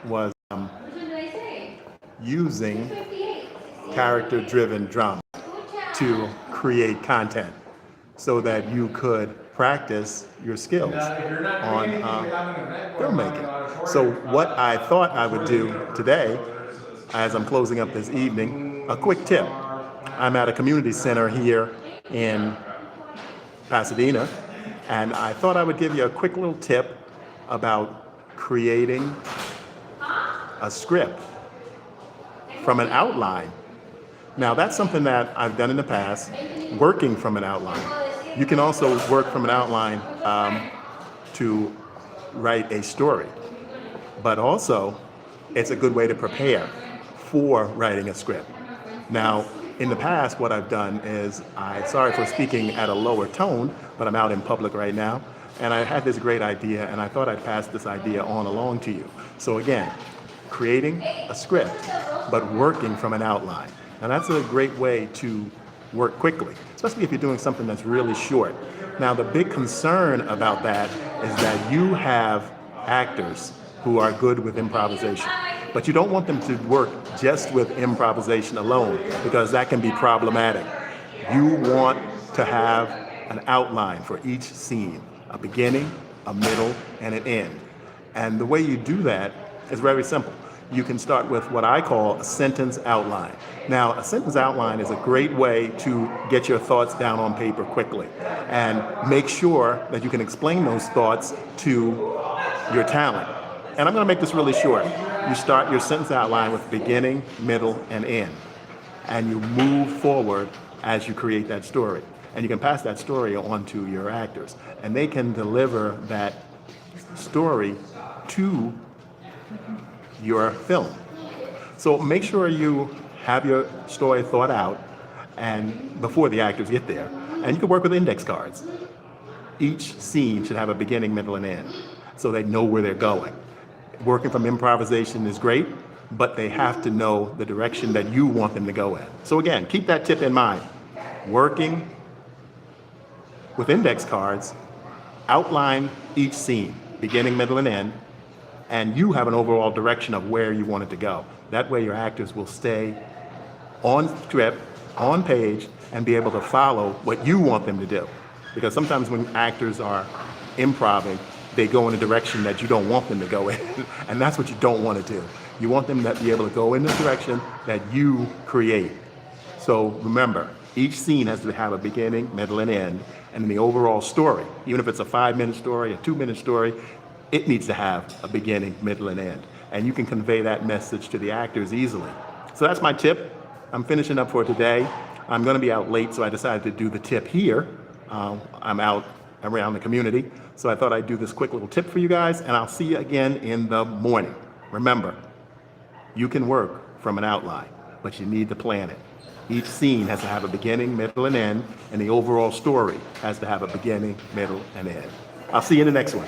was using character-driven drama to create content so that you could practice your skills on filmmaking. So what I thought I would do today, as I'm closing up this evening, a quick tip. I'm at a community center here in Pasadena, and I thought I would give you a quick little tip about creating a script from an outline. Now, that's something that I've done in the past, working from an outline. You can also work from an outline to write a story, but also it's a good way to prepare for writing a script. Now, in the past, what I've done is, sorry for speaking at a lower tone, but I'm out in public right now, and I had this great idea, and I thought I'd pass this idea on along to you. So again, creating a script, but working from an outline. Now that's a great way to work quickly, especially if you're doing something that's really short. Now the big concern about that is that you have actors who are good with improvisation, but you don't want them to work just with improvisation alone, because that can be problematic. You want to have an outline for each scene, a beginning, a middle, and an end. And the way you do that is very simple. You can start with what I call a sentence outline. Now, a sentence outline is a great way to get your thoughts down on paper quickly and make sure that you can explain those thoughts to your talent. And I'm going to make this really short. You start your sentence outline with beginning, middle, and end. And you move forward as you create that story. And you can pass that story on to your actors. And they can deliver that story to your film. So make sure you have your story thought out and before the actors get there. And you can work with index cards. Each scene should have a beginning, middle, and end, so they know where they're going. Working from improvisation is great, but they have to know the direction that you want them to go in. So again, keep that tip in mind. Working with index cards, outline each scene, beginning, middle, and end, and you have an overall direction of where you want it to go. That way your actors will stay on script, on page, and be able to follow what you want them to do. Because sometimes when actors are improvising, they go in a direction that you don't want them to go in, and that's what you don't want to do. You want them to be able to go in the direction that you create. So remember, each scene has to have a beginning, middle, and end, and in the overall story, even if it's a 5-minute story, a 2-minute story, it needs to have a beginning, middle, and end. And you can convey that message to the actors easily. So that's my tip. I'm finishing up for today. I'm going to be out late, so I decided to do the tip here. I'm out around the community, so I thought I'd do this quick little tip for you guys, and I'll see you again in the morning. Remember, you can work from an outline, but you need to plan it. Each scene has to have a beginning, middle, and end, and the overall story has to have a beginning, middle, and end. I'll see you in the next one.